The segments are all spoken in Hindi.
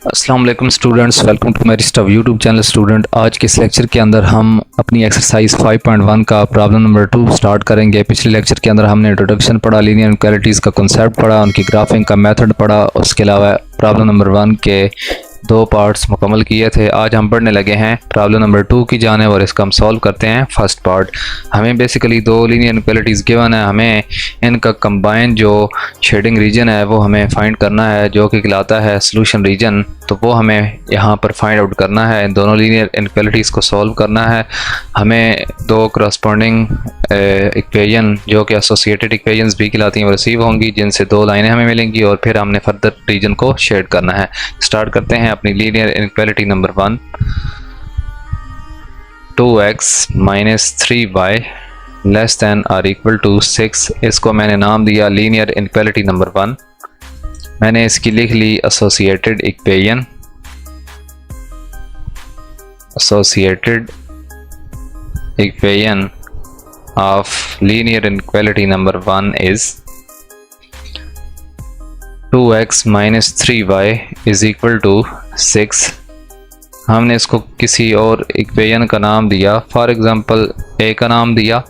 अस्सलाम वालेकुम स्टूडेंट्स, वेलकम टू मेरी स्टफ यूट्यूब चैनल। स्टूडेंट, आज के इस लेक्चर के अंदर हम अपनी एक्सरसाइज 5.1 का प्रॉब्लम नंबर 2 स्टार्ट करेंगे। पिछले लेक्चर के अंदर हमने इंट्रोडक्शन पढ़ा, लीनियर इनइक्वालिटीज़ का कॉन्सेप्ट पढ़ा, उनकी ग्राफिंग का मेथड पढ़ा। उसके अलावा प्रॉब्लम नंबर 1 के 2 पार्ट्स मुकम्मल किए थे। आज हम पढ़ने लगे हैं प्रॉब्लम नंबर 2 की जानिब और इसका हम सॉल्व करते हैं। फर्स्ट पार्ट, हमें बेसिकली 2 लीनियर इनइक्वालिटीज़ गिवन है, हमें इनका कंबाइन जो शेडिंग रीजन है वो हमें फाइंड करना है, जो कि कहलाता है सॉल्यूशन रीजन। तो वो हमें यहाँ पर फाइंड आउट करना है, इन दोनों लीनियर इनइक्वालिटीज़ को सॉल्व करना है। हमें 2 करस्पॉन्डिंग इक्वेशन जो कि एसोसिएटेड इक्वेशंस भी कहलाती हैं वो रिसीव होंगी, जिनसे 2 लाइनें हमें मिलेंगी और फिर हमने फर्दर रीजन को शेड करना है। स्टार्ट करते हैं अपनी linear inequality number 1। 2x minus 3y less than or equal to 6। इसको मैंने नाम दिया लीनियर इनइक्वालिटी नंबर 1। मैंने इसकी लिख ली associated equation. Associated equation of linear inequality number 1 is 2x minus 3y is equal to 6। हमने इसको किसी और इक्वेशन का नाम दिया, फॉर एग्जांपल a का नाम दिया।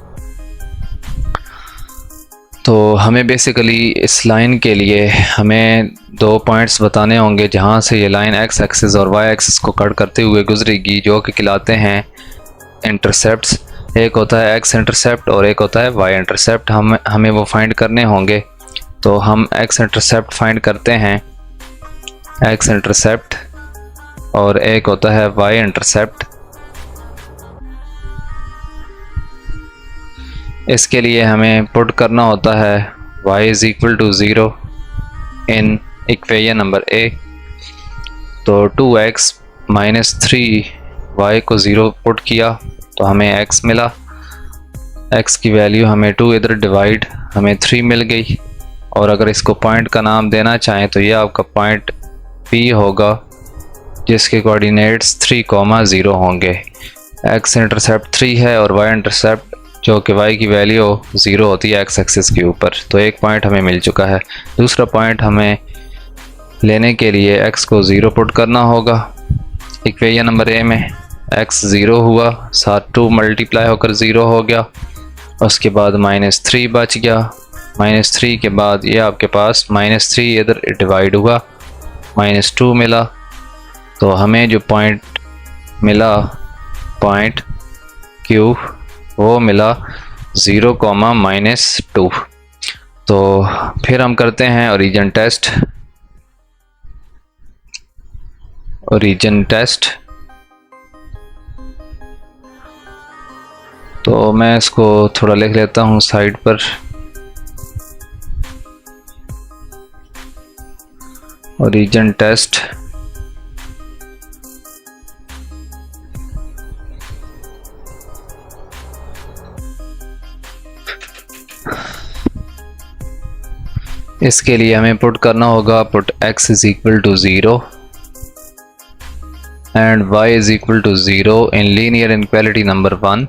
तो हमें बेसिकली इस लाइन के लिए हमें 2 पॉइंट्स बताने होंगे जहाँ से ये लाइन x एक्सिस और y एक्सिस को कट करते हुए गुजरेगी, जो कि कहलाते हैं इंटरसेप्ट्स। एक होता है x इंटरसेप्ट और एक होता है y इंटरसेप्ट। हमें वो फाइंड करने होंगे। तो हम x इंटरसेप्ट फाइंड करते हैं, x इंटरसेप्ट, और एक होता है y इंटरसेप्ट। इसके लिए हमें पुट करना होता है y is equal to 0 in equation number a। तो 2x माइनस 3y को 0 पुट किया तो हमें x मिला। x की वैल्यू हमें 2 इधर डिवाइड हमें 3 मिल गई। और अगर इसको पॉइंट का नाम देना चाहें तो ये आपका पॉइंट P होगा, जिसके कोऑर्डिनेट्स 3,0 होंगे। x इंटरसेप्ट 3 है और y इंटरसेप्ट जो कि y की वैल्यू 0 होती है x एक्सिस के ऊपर। तो एक पॉइंट हमें मिल चुका है। दूसरा पॉइंट हमें लेने के लिए x को 0 पुट करना होगा इक्वेशन नंबर a में। x 0 हुआ, साथ 2 मल्टीप्लाई होकर 0 हो गया। उसके बाद माइनस 3 बच गया। माइनस 3 के बाद ये आपके पास माइनस 3 इधर डिवाइड हुआ, माइनस 2 मिला। तो हमें जो पॉइंट मिला, पॉइंट Q, वो मिला 0, -2। तो फिर हम करते हैं ओरिजिन टेस्ट। ओरिजिन टेस्ट, तो मैं इसको थोड़ा लिख लेता हूँ साइड पर। ओरिजिन टेस्ट, इसके लिए हमें पुट करना होगा, put x is equal to 0 and y is equal to 0 in linear inequality number 1।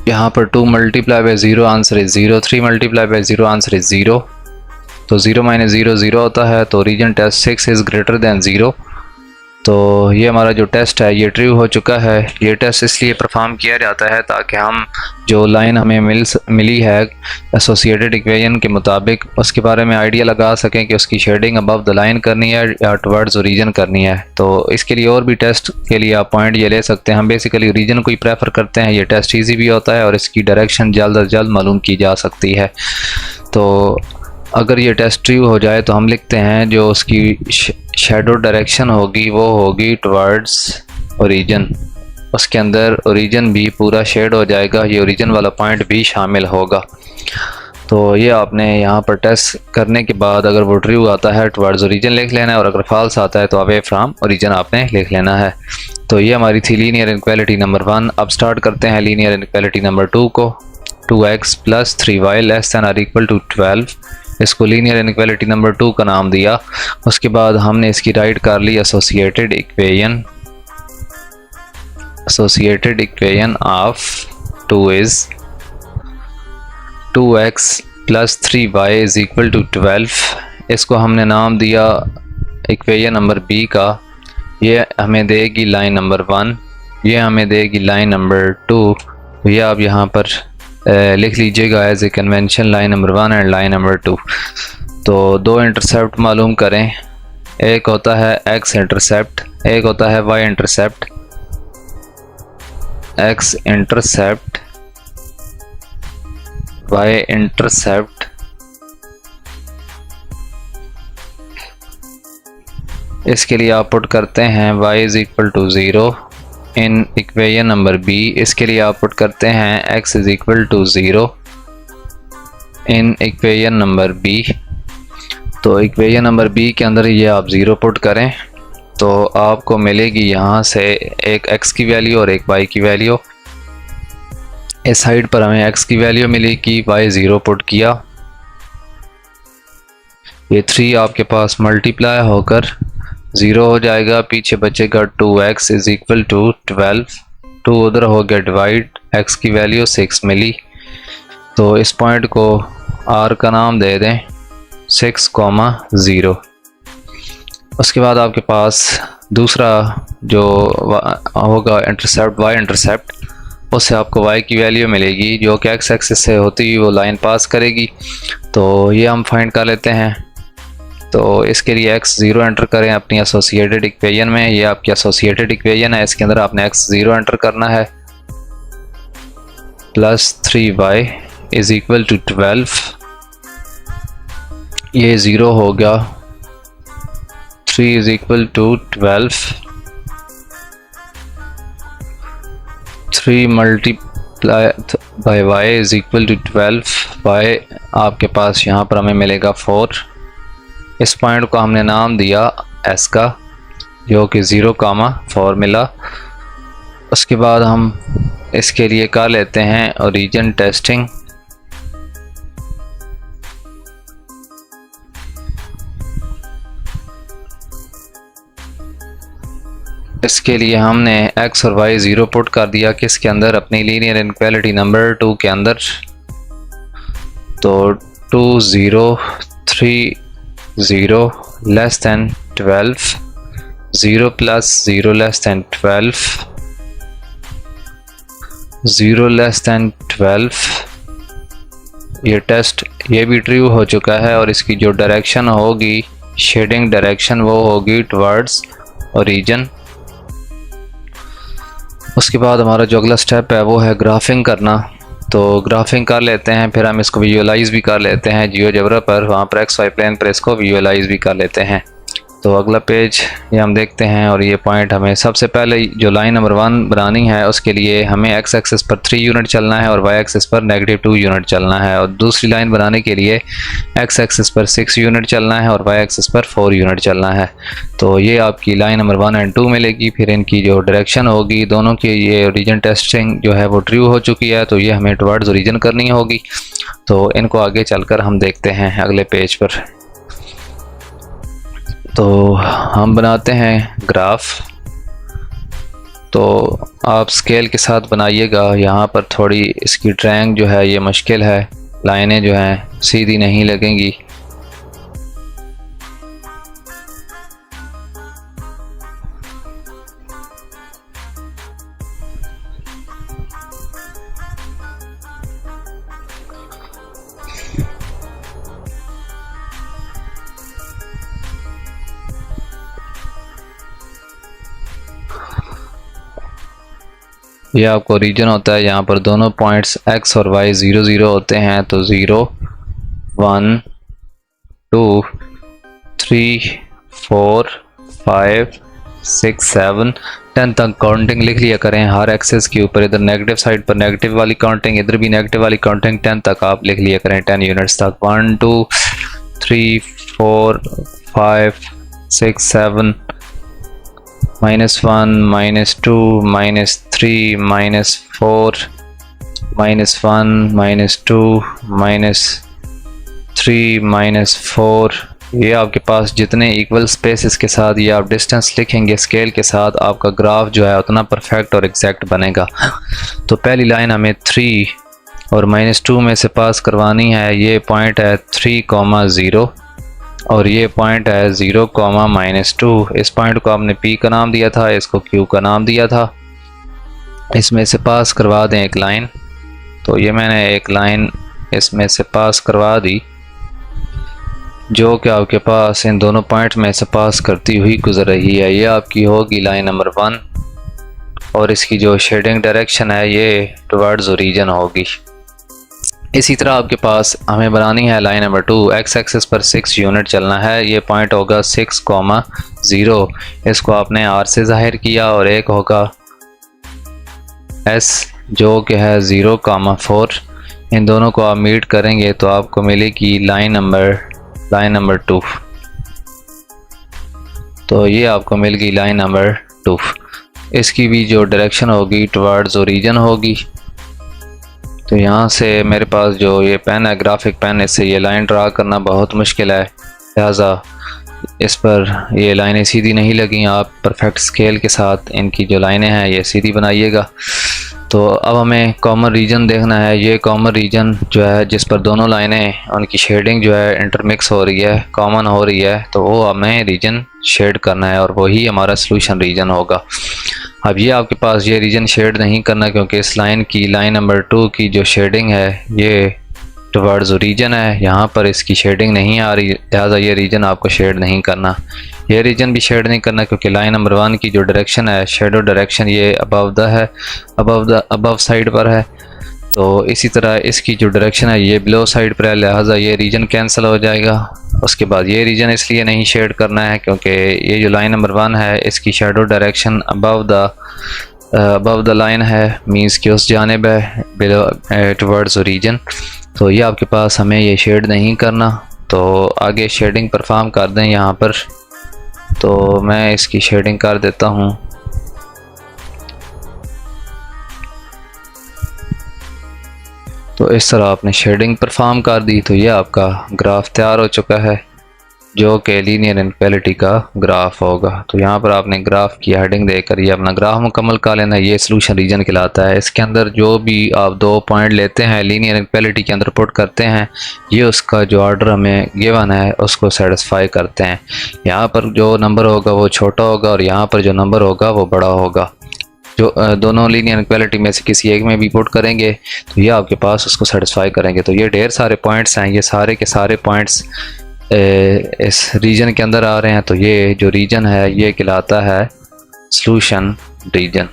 यहाँ पर 2 multiply by 0 answer is 0, 3 multiply by 0 answer is 0। तो 0 माइनस 0 0 होता है। तो origin test 6 is greater than 0। तो ये हमारा जो टेस्ट है ये ट्रू हो चुका है। ये टेस्ट इसलिए परफॉर्म किया जाता है ताकि हम जो लाइन हमें मिली है एसोसिएटेड इक्वेशन के मुताबिक, उसके बारे में आइडिया लगा सकें कि उसकी शेडिंग अबव द लाइन करनी है या टुवर्ड्स ओरिजिन करनी है। तो इसके लिए और भी टेस्ट के लिए आप पॉइंट ये ले सकते हैं। हम बेसिकली ओरिजिन को ही प्रेफर करते हैं। ये टेस्ट ईजी भी होता है और इसकी डायरेक्शन जल्द अज जल्द मालूम की जा सकती है। तो अगर ये टेस्ट ट्रू हो जाए तो हम लिखते हैं जो उसकी शेडो डायरेक्शन होगी वो होगी टुवर्ड्स ओरिजिन। उसके अंदर ओरिजिन भी पूरा शेड हो जाएगा, ये ओरिजिन वाला पॉइंट भी शामिल होगा। तो ये आपने यहाँ पर टेस्ट करने के बाद अगर वो ट्रू आता है टुवर्ड्स ओरिजिन लिख लेना है, और अगर फॉल्स आता है तो अवे फ्रॉम ओरिजिन आपने लिख लेना है। तो ये हमारी थी लीनियर इनइक्वालिटी नंबर 1। अब स्टार्ट करते हैं लीनियर इनइक्वालिटी नंबर 2 को। 2x plus 3y less than or equal to 12। इसको लीनियर इनइक्वालिटी नंबर 2 का नाम दिया। उसके बाद हमने इसकी राइट कर ली associated equation. Associated equation of 2 is 2x plus 3y is equal to 12। इसको हमने नाम दिया इक्वेशन नंबर बी का। ये हमें देगी लाइन नंबर 1, ये हमें देगी लाइन नंबर 2। ये आप यहाँ पर लिख लीजिएगा as a convention, line number 1 and line number 2। तो दो इंटरसेप्ट मालूम करें, एक होता है x इंटरसेप्ट, एक होता है y intercept. x intercept, y intercept. इसके लिए आप पुट करते हैं y is equal to 0 in equation number B. इसके लिए आप पुट करते हैं x is equal to 0 in equation number B. तो इक्वेशन नंबर बी के अंदर ये आप 0 पुट करें तो आपको मिलेगी यहाँ से एक x की वैल्यू और एक y की वैल्यू। इस साइड पर हमें x की वैल्यू मिलेगी, y 0 पुट किया, ये 3 आपके पास मल्टीप्लाई होकर 0 हो जाएगा, पीछे बचेगा 2x इज़ इक्वल टू 12। 2 उधर हो गया डिवाइड, x की वैल्यू 6 मिली। तो इस पॉइंट को r का नाम दे दें 6,0। उसके बाद आपके पास दूसरा जो होगा इंटरसेप्ट y इंटरसेप्ट, उससे आपको y की वैल्यू मिलेगी जो कि x एक्सिस से होती हुई वो लाइन पास करेगी। तो ये हम फाइंड कर लेते हैं। तो इसके लिए x 0 एंटर करें अपनी एसोसिएटेड इक्वेशन में। ये आपकी एसोसिएटेड इक्वेशन है, इसके अंदर आपने x 0 एंटर करना है। Plus 3y is equal to 12, ये 0 हो गया, 3 is equal to 12। 3 multiply by y is equal to 12। y आपके पास यहाँ पर हमें मिलेगा 4। इस पॉइंट को हमने नाम दिया s का, जो कि 0,4 मिला। उसके बाद हम इसके लिए कर लेते हैं ओरिजिन टेस्टिंग। इसके लिए हमने x और y 0 पुट कर दिया किसके अंदर, अपनी लीनियर इनइक्वालिटी नंबर 2 के अंदर। तो 2 0 3 0 less than 12, 0 plus 0 less than 12, 0 less than 12। ये टेस्ट ये भी ट्रू हो चुका है और इसकी जो डायरेक्शन होगी, शेडिंग डायरेक्शन, वो होगी टवर्ड्स ओरिजिन। उसके बाद हमारा जो अगला स्टेप है वो है ग्राफिंग करना। तो ग्राफिंग कर लेते हैं, फिर हम इसको विजुअलाइज भी कर लेते हैं जियोजेब्रा पर, वहाँ पर एक्स वाई प्लेन पर इसको विजुअलाइज भी कर लेते हैं। तो अगला पेज ये हम देखते हैं और ये पॉइंट हमें सबसे पहले जो लाइन नंबर 1 बनानी है उसके लिए हमें एक्स एक्सिस पर 3 यूनिट चलना है और वाई एक्सिस पर -2 यूनिट चलना है। और दूसरी लाइन बनाने के लिए एक्स एक्सिस पर 6 यूनिट चलना है और वाई एक्सिस पर 4 यूनिट चलना है। तो ये आपकी लाइन नंबर 1 एंड 2 मिलेगी। फिर इनकी जो डायरेक्शन होगी दोनों की, ये ओरिजिन टेस्टिंग जो है वो ट्रू हो चुकी है, तो ये हमें टवर्ड्स ओरिजिन करनी होगी। तो इनको आगे चलकर हम देखते हैं अगले पेज पर। तो हम बनाते हैं ग्राफ। तो आप स्केल के साथ बनाइएगा, यहाँ पर थोड़ी इसकी ड्राइंग जो है ये मुश्किल है, लाइनें जो हैं सीधी नहीं लगेंगी। ये आपको रीजन होता है, यहाँ पर दोनों पॉइंट्स x और y 0 0 होते हैं। तो 0 1 2 3 4 5 6 7 10 तक काउंटिंग लिख लिया करें हर एक्सेस के ऊपर। इधर नेगेटिव साइड पर नेगेटिव वाली काउंटिंग, इधर भी नेगेटिव वाली काउंटिंग 10 तक आप लिख लिया करें, 10 यूनिट्स तक। 1 2 3 4 5 6 7 -1 -2 -3 -4 -1 -2 -3 -4। ये आपके पास जितने इक्वल स्पेसेस के साथ ये आप डिस्टेंस लिखेंगे स्केल के साथ, आपका ग्राफ जो है उतना परफेक्ट और एग्जैक्ट बनेगा। तो पहली लाइन हमें 3 और -2 में से पास करवानी है। ये पॉइंट है 3,0 और ये पॉइंट है 0,-2। इस पॉइंट को आपने P का नाम दिया था, इसको Q का नाम दिया था। इसमें से पास करवा दें एक लाइन। तो ये मैंने एक लाइन इसमें से पास करवा दी, जो कि आपके पास इन दोनों पॉइंट में से पास करती हुई गुजर रही है। ये आपकी होगी लाइन नंबर 1 और इसकी जो शेडिंग डायरेक्शन है ये टुवर्ड्स ओरिजिन होगी। इसी तरह आपके पास हमें बनानी है लाइन नंबर 2। एक्स एक्सिस पर 6 यूनिट चलना है। ये पॉइंट होगा 6,0। इसको आपने R से ज़ाहिर किया और एक होगा S जो कि है 0,4। इन दोनों को आप मीट करेंगे तो आपको मिलेगी लाइन नंबर 2। तो ये आपको मिल गई लाइन नंबर 2। इसकी भी जो डायरेक्शन होगी टुवर्ड्स ओरिजिन होगी। तो यहाँ से मेरे पास जो ये पेन है, ग्राफिक पेन, इससे ये लाइन ड्रा करना बहुत मुश्किल है, लिहाजा इस पर ये लाइनें सीधी नहीं लगी। आप परफेक्ट स्केल के साथ इनकी जो लाइनें हैं ये सीधी बनाइएगा। तो अब हमें कॉमन रीजन देखना है। ये कॉमन रीजन जो है जिस पर दोनों लाइनें उनकी शेडिंग जो है इंटरमिक्स हो रही है, कॉमन हो रही है, तो वो हमें रीजन शेड करना है और वही हमारा सॉल्यूशन रीजन होगा। अब ये आपके पास ये रीजन शेड नहीं करना, क्योंकि इस लाइन की लाइन नंबर 2 की जो शेडिंग है ये टुवर्ड्स ओरिजिन है। यहाँ पर इसकी शेडिंग नहीं आ रही, लिहाजा ये रीजन आपको शेड नहीं करना। ये रीजन भी शेड नहीं करना क्योंकि लाइन नंबर 1 की जो डायरेक्शन है, शेडो डायरेक्शन, ये अबव साइड पर है। तो इसी तरह इसकी जो डायरेक्शन है ये बिलो साइड पर है, लिहाजा ये रीजन कैंसिल हो जाएगा। उसके बाद ये रीजन इसलिए नहीं शेड करना है क्योंकि ये जो लाइन नंबर 1 है इसकी shadow direction above the line है, मींस कि उस जानिब है, बिलो टुवर्ड्स ओरिजिन। तो ये आपके पास हमें ये शेड नहीं करना। तो आगे शेडिंग परफॉर्म कर दें यहाँ पर। तो मैं इसकी शेडिंग कर देता हूँ। तो इस तरह आपने शेडिंग परफॉर्म कर दी। तो ये आपका ग्राफ तैयार हो चुका है जो कि लीनियर इनइक्वालिटी का ग्राफ होगा। तो यहाँ पर आपने ग्राफ की हेडिंग देकर ये अपना ग्राफ मुकम्मल कर लेना। ये सॉल्यूशन रीजन कहलाता है। इसके अंदर जो भी आप 2 पॉइंट लेते हैं, लीनियर इनइक्वालिटी के अंदर पुट करते हैं, ये उसका जो ऑर्डर हमें गिवन है उसको सेटिस्फाई करते हैं। यहाँ पर जो नंबर होगा वो छोटा होगा और यहाँ पर जो नंबर होगा वो बड़ा होगा। जो दोनों लीनियर इनइक्वालिटी में से किसी एक में भी पुट करेंगे तो ये आपके पास उसको सेटिस्फाई करेंगे। तो ये ढेर सारे पॉइंट्स हैं, ये सारे के सारे पॉइंट्स इस रीजन के अंदर आ रहे हैं। तो ये जो रीजन है ये कहलाता है सॉल्यूशन रीजन।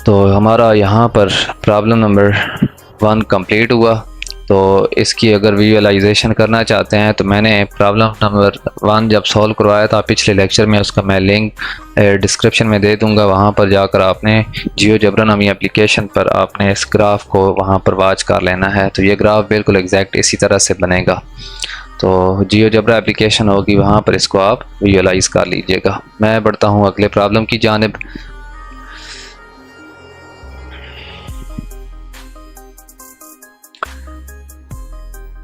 तो हमारा यहाँ पर प्रॉब्लम नंबर 1 कंप्लीट हुआ। तो इसकी अगर विजुअलाइजेशन करना चाहते हैं तो मैंने प्रॉब्लम नंबर 1 जब सॉल्व करवाया था पिछले लेक्चर में, उसका मैं लिंक डिस्क्रिप्शन में दे दूंगा। वहाँ पर जाकर आपने जियोजेब्रा नामी एप्लीकेशन पर आपने इस ग्राफ को वहाँ पर वॉच कर लेना है। तो ये ग्राफ बिल्कुल एग्जैक्ट इसी तरह से बनेगा। तो जियोजेब्रा एप्लीकेशन होगी, वहाँ पर इसको आप विजुअलाइज कर लीजिएगा। मैं बढ़ता हूँ अगले प्रॉब्लम की जानिब।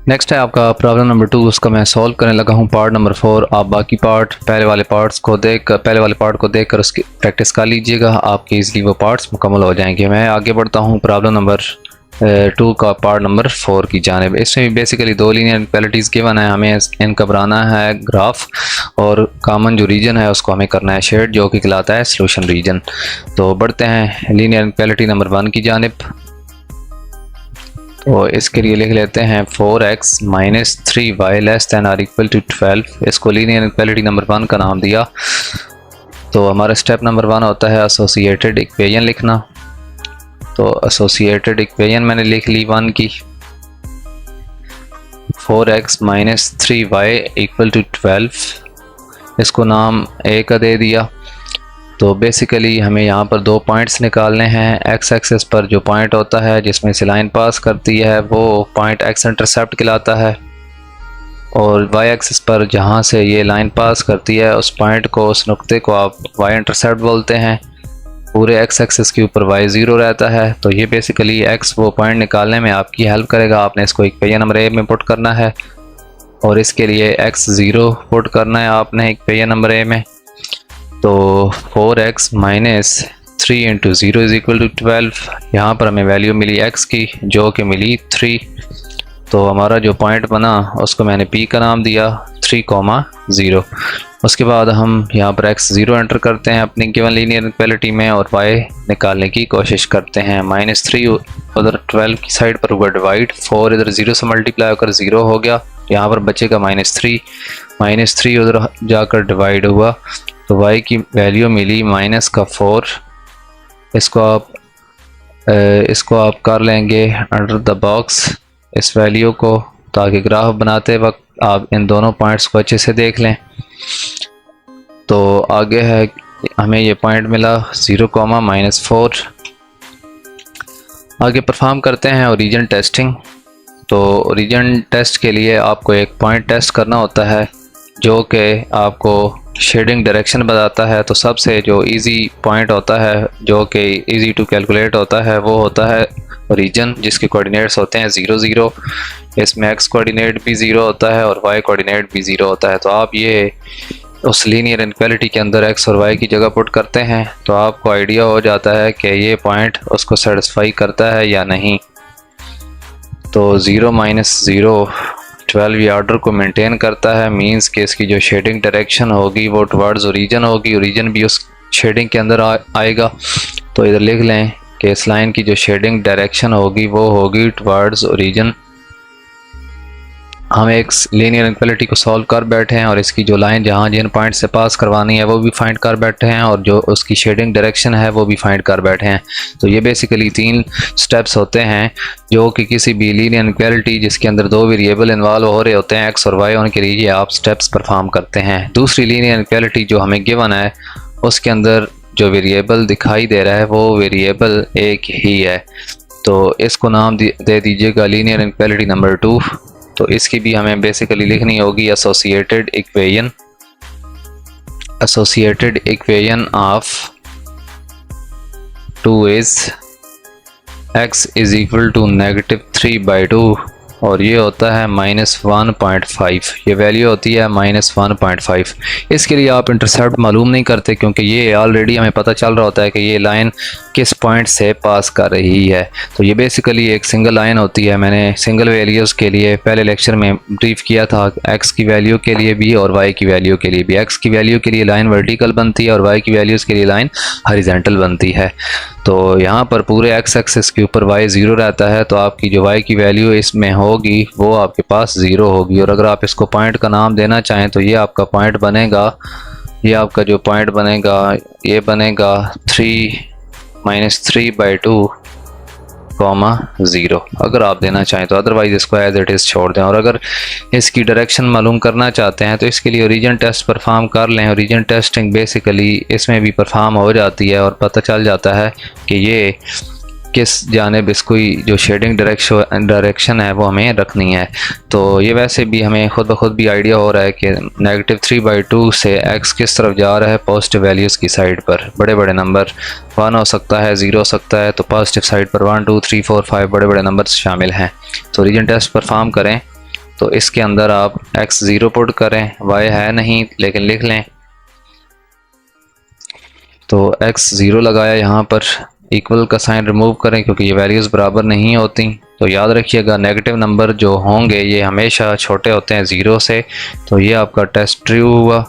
नेक्स्ट है आपका प्रॉब्लम नंबर 2, उसका मैं सॉल्व करने लगा हूँ पार्ट नंबर 4। आप बाकी पहले वाले पार्ट को देखकर उसकी प्रैक्टिस कर लीजिएगा, आपके इजीली वो पार्ट्स मुकम्मल हो जाएंगे। मैं आगे बढ़ता हूँ प्रॉब्लम नंबर 2 का पार्ट नंबर 4 की जानिब। इसमें भी बेसिकली 2 लीनियर इनइक्वालिटीज़ गिवन है, हमें इनका बनाना है ग्राफ और कॉमन जो रीजन है उसको हमें करना है शेड, जो कि कहलाता है सॉल्यूशन रीजन। तो बढ़ते हैं लीनियर इनइक्वालिटी नंबर 1 की जानिब। तो इसके लिए लिख लेते हैं 4x - 3y ≤ 12। इसको लीनियर इनइक्वालिटी नंबर 1 का नाम दिया। तो हमारा स्टेप नंबर 1 होता है एसोसिएटेड इक्वेशन लिखना। तो एसोसिएटेड इक्वेशन मैंने लिख ली 1 की। 4x - 3y = 12, इसको नाम a का दे दिया। तो बेसिकली हमें यहाँ पर 2 पॉइंट्स निकालने हैं। एक्स एक्सिस पर जो पॉइंट होता है जिसमें से लाइन पास करती है वो पॉइंट एक्स इंटरसेप्ट कहलाता है, और वाई एक्सिस पर जहाँ से ये लाइन पास करती है उस पॉइंट को, उस नुक्ते को आप वाई इंटरसेप्ट बोलते हैं। पूरे एक्स एक्सिस के ऊपर y 0 रहता है। तो ये बेसिकली x वो पॉइंट निकालने में आपकी हेल्प करेगा। आपने इसको इक्वेशन नंबर a में पुट करना है और इसके लिए x 0 पुट करना है आपने इक्वेशन नंबर a में। तो 4x - 3 into 0 is equal to 12। यहाँ पर हमें वैल्यू मिली x की जो कि मिली 3। तो हमारा जो पॉइंट बना उसको मैंने p का नाम दिया 3,0। उसके बाद हम यहाँ पर x0 एंटर करते हैं अपनी गिवन लीनियर इनक्वालिटी में और y निकालने की कोशिश करते हैं। -3 उधर 12 की साइड पर हुआ डिवाइड, 4 इधर 0 से मल्टीप्लाई होकर 0 हो गया, यहाँ पर बचेगा -3 उधर जाकर डिवाइड हुआ तो y की वैल्यू मिली -4। इसको आप कर लेंगे अंडर द बॉक्स इस वैल्यू को, ताकि ग्राफ बनाते वक्त आप इन दोनों पॉइंट्स को अच्छे से देख लें। तो आगे है हमें ये पॉइंट मिला 0,-4। आगे परफॉर्म करते हैं ओरिजिन टेस्टिंग। तो ओरिजिन टेस्ट के लिए आपको एक पॉइंट टेस्ट करना होता है जो कि आपको शेडिंग डायरेक्शन बताता है। तो सबसे जो इजी पॉइंट होता है जो कि इजी टू कैलकुलेट होता है वो होता है ओरिजिन, जिसके कोऑर्डिनेट्स होते हैं 0 0। इसमें x कोऑर्डिनेट भी 0 होता है और y कोऑर्डिनेट भी 0 होता है। तो आप ये उस लीनियर इनक्वालिटी के अंदर x और y की जगह पुट करते हैं तो आपको आइडिया हो जाता है कि ये पॉइंट उसको सेटिस्फाई करता है या नहीं। तो 0 -0 12 ये ऑर्डर को मेंटेन करता है, मींस कि इसकी जो शेडिंग डायरेक्शन होगी वो टुवर्ड्स ओरिजिन होगी, ओरिजिन भी उस शेडिंग के अंदर आएगा। तो इधर लिख लें कि इस लाइन की जो शेडिंग डायरेक्शन होगी वो होगी टुवर्ड्स ओरिजिन। हम एक लीनियर इनक्वालिटी को सॉल्व कर बैठे हैं और इसकी जो लाइन जहाँ जिन पॉइंट से पास करवानी है वो भी फाइंड कर बैठे हैं और जो उसकी शेडिंग डायरेक्शन है वो भी फाइंड कर बैठे हैं। तो ये बेसिकली 3 स्टेप्स होते हैं जो कि किसी भी लीनियर इनक्वालिटी जिसके अंदर 2 वेरिएबल इन्वॉल्व हो रहे होते हैं x और y, उनके लिए आप स्टेप्स परफॉर्म करते हैं। दूसरी लीनियर इनक्वालिटी जो हमें गिवन है उसके अंदर जो वेरिएबल दिखाई दे रहा है वो वेरिएबल एक ही है, तो इसको नाम दे दीजिएगा लीनियर इनक्वालिटी नंबर 2। तो इसकी भी हमें बेसिकली लिखनी होगी associated equation of 2 is x is equal to -3/2 और ये होता है -1.5। ये वैल्यू होती है -1.5। इसके लिए आप इंटरसेप्ट मालूम नहीं करते क्योंकि ये ऑलरेडी हमें पता चल रहा होता है कि ये लाइन किस पॉइंट से पास कर रही है। तो ये बेसिकली एक सिंगल लाइन होती है। मैंने सिंगल वैल्यूज़ के लिए पहले लेक्चर में ब्रीफ किया था, x की वैल्यू के लिए भी और y की वैल्यू के लिए भी। x की वैल्यू के लिए लाइन वर्टिकल बनती है और y की वैल्यूज़ के लिए लाइन हॉरिजॉन्टल बनती है। तो यहाँ पर पूरे x एक्सिस के ऊपर y 0 रहता है, तो आपकी जो y की वैल्यू इसमें होगी वो आपके पास 0 होगी। और अगर आप इसको पॉइंट का नाम देना चाहें तो ये आपका पॉइंट बनेगा, ये आपका जो पॉइंट बनेगा ये बनेगा 3 -3/2, 0 अगर आप देना चाहें तो। अदरवाइज इसको एज इट इज़ छोड़ दें। और अगर इसकी डायरेक्शन मालूम करना चाहते हैं तो इसके लिए ओरिजिन टेस्ट परफॉर्म कर लें। ओरिजिन टेस्टिंग बेसिकली इसमें भी परफॉर्म हो जाती है और पता चल जाता है कि ये किस जानिब इसकी जो शेडिंग डायरेक्शन है वो हमें रखनी है। तो ये वैसे भी हमें खुद ब खुद भी आइडिया हो रहा है कि -3/2 से x किस तरफ जा रहा है, पॉजिटिव वैल्यूज़ की साइड पर। बड़े बड़े नंबर 1 हो सकता है, 0 हो सकता है, तो पॉजिटिव साइड पर 1 2 3 4 5 बड़े बड़े नंबर शामिल हैं। तो ओरिजिन टेस्ट परफॉर्म करें तो इसके अंदर आप x0 पुट करें, y है नहीं लेकिन लिख लें। तो x0 लगाया, यहाँ पर इक्वल का साइन रिमूव करें क्योंकि ये वैल्यूज़ बराबर नहीं होती। तो याद रखिएगा नेगेटिव नंबर जो होंगे ये हमेशा छोटे होते हैं 0 से। तो ये आपका टेस्ट ट्रू हुआ।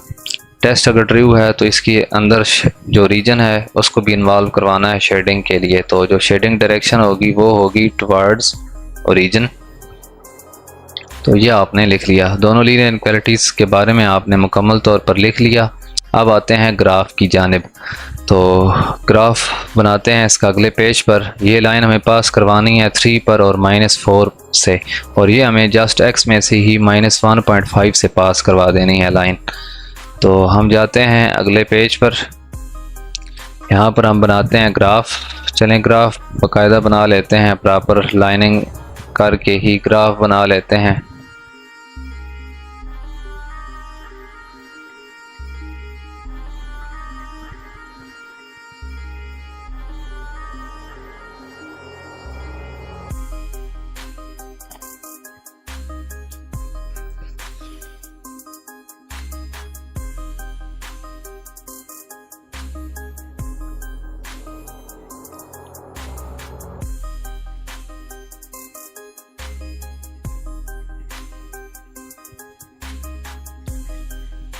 टेस्ट अगर ट्रू है तो इसके अंदर जो रीजन है उसको भी इन्वॉल्व करवाना है शेडिंग के लिए। तो जो शेडिंग डायरेक्शन होगी वो होगी टुवर्ड्स ओरिजिन। तो ये आपने लिख लिया। दोनों लीनियर इनक्वालिटीज़ के बारे में आपने मुकम्मल तौर पर लिख लिया। अब आते हैं ग्राफ की जानिब। तो ग्राफ बनाते हैं इसका अगले पेज पर। ये लाइन हमें पास करवानी है 3 पर और -4 से, और ये हमें जस्ट x में से ही -1.5 से पास करवा देनी है लाइन। तो हम जाते हैं अगले पेज पर। यहाँ पर हम बनाते हैं ग्राफ। चलें ग्राफ बाकायदा बना लेते हैं, प्रॉपर लाइनिंग करके ही ग्राफ बना लेते हैं।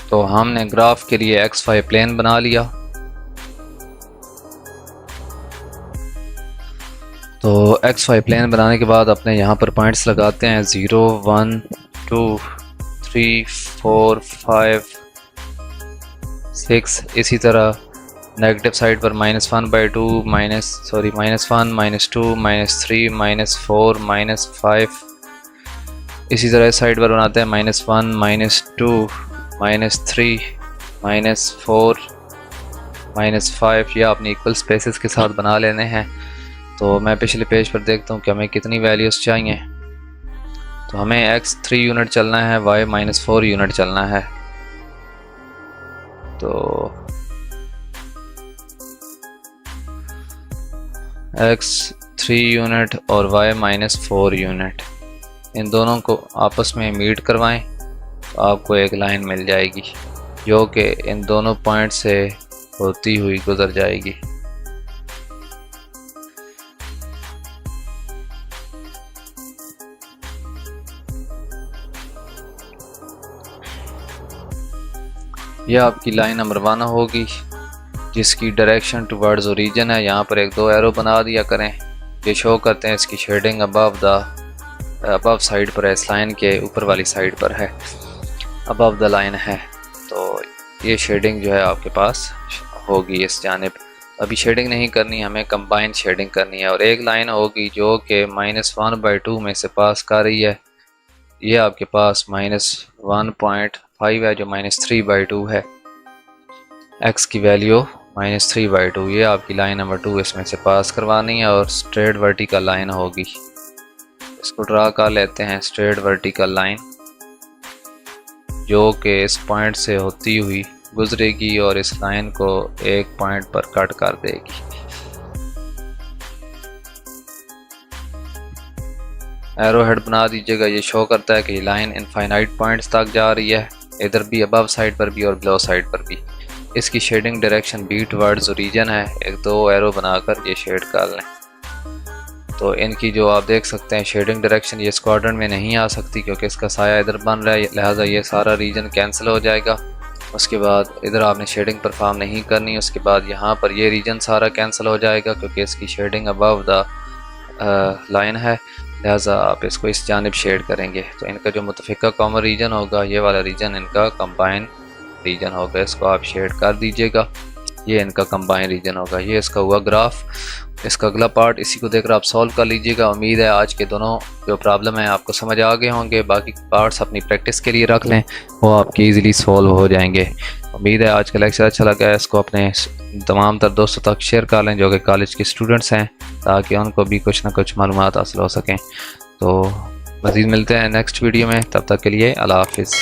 तो हमने ग्राफ के लिए XY प्लेन बना लिया। तो XY प्लेन बनाने के बाद अपने यहाँ पर पॉइंट्स लगाते हैं 0 1 2 3 4 5 6। इसी तरह नेगेटिव साइड पर -1/2 -1 -2 -3 -4 -5। इसी तरह इस साइड पर बनाते हैं -1 -2 -3 -4 -5। ये आपने इक्वल स्पेसेस के साथ बना लेने हैं। तो मैं पिछले पेज पर देखता हूँ कि हमें कितनी वैल्यूज़ चाहिए। तो हमें x 3 यूनिट चलना है, y -4 यूनिट चलना है। तो x 3 यूनिट और y -4 यूनिट, इन दोनों को आपस में मीट करवाएं तो आपको एक लाइन मिल जाएगी जो कि इन दोनों पॉइंट से होती हुई गुजर जाएगी। यह आपकी लाइन नंबर 1 होगी जिसकी डायरेक्शन टुवर्ड्स ओरिजिन है। यहाँ पर एक 2 एरो बना दिया करें, ये शो करते हैं इसकी शेडिंग अबव साइड पर है, इस लाइन के ऊपर वाली साइड पर है, अबव द लाइन है। तो ये शेडिंग जो है आपके पास होगी इस जानिब। अभी शेडिंग नहीं करनी, हमें कंबाइन शेडिंग करनी है। और एक लाइन होगी जो कि -1/2 में से पास कर रही है। ये आपके पास -1.5 है जो -3/2 है। x की वैल्यू -3/2, ये आपकी लाइन नंबर 2 इसमें से पास करवानी है और स्ट्रेट वर्टिकल लाइन होगी। इसको ड्रा कर लेते हैं, स्ट्रेट वर्टिकल लाइन जो कि इस पॉइंट से होती हुई गुजरेगी और इस लाइन को एक पॉइंट पर कट कर देगी। एरो हेड बना दीजिएगा, ये शो करता है कि लाइन इनफाइनाइट पॉइंट्स तक जा रही है, इधर भी अबव साइड पर भी और बिलो साइड पर भी। इसकी shading direction B towards origin है। एक 2 एरो बनाकर ये शेड कर लें। तो इनकी जो आप देख सकते हैं शेडिंग डायरेक्शन, ये स्क्वाड्रन में नहीं आ सकती क्योंकि इसका साया इधर बन रहा है, लिहाजा ये सारा रीजन कैंसिल हो जाएगा। उसके बाद इधर आपने शेडिंग परफॉर्म नहीं करनी। उसके बाद यहाँ पर ये रीजन सारा कैंसिल हो जाएगा क्योंकि इसकी शेडिंग अबव द लाइन है, लिहाजा आप इसको इस जानिब शेड करेंगे। तो इनका जो मुतफ़िका कॉमन रीजन होगा, ये वाला रीजन इनका कंबाइन रीजन होगा, इसको आप शेड कर दीजिएगा। ये इनका कंबाइन रीजन होगा। ये इसका हुआ ग्राफ। इसका अगला पार्ट इसी को देखकर आप सॉल्व कर लीजिएगा। उम्मीद है आज के दोनों जो प्रॉब्लम है आपको समझ आ गए होंगे। बाकी पार्ट्स अपनी प्रैक्टिस के लिए रख लें, वो आपके ईज़िली सॉल्व हो जाएंगे। उम्मीद है आज का लेक्चर अच्छा लगा है। इसको अपने तमाम तर दोस्तों तक शेयर कर लें जो कि कॉलेज के स्टूडेंट्स हैं, ताकि उनको भी कुछ ना कुछ मालूमात हासिल हो सकें। तो मज़ीद मिलते हैं नेक्स्ट वीडियो में, तब तक के लिए अल्लाह हाफिज़।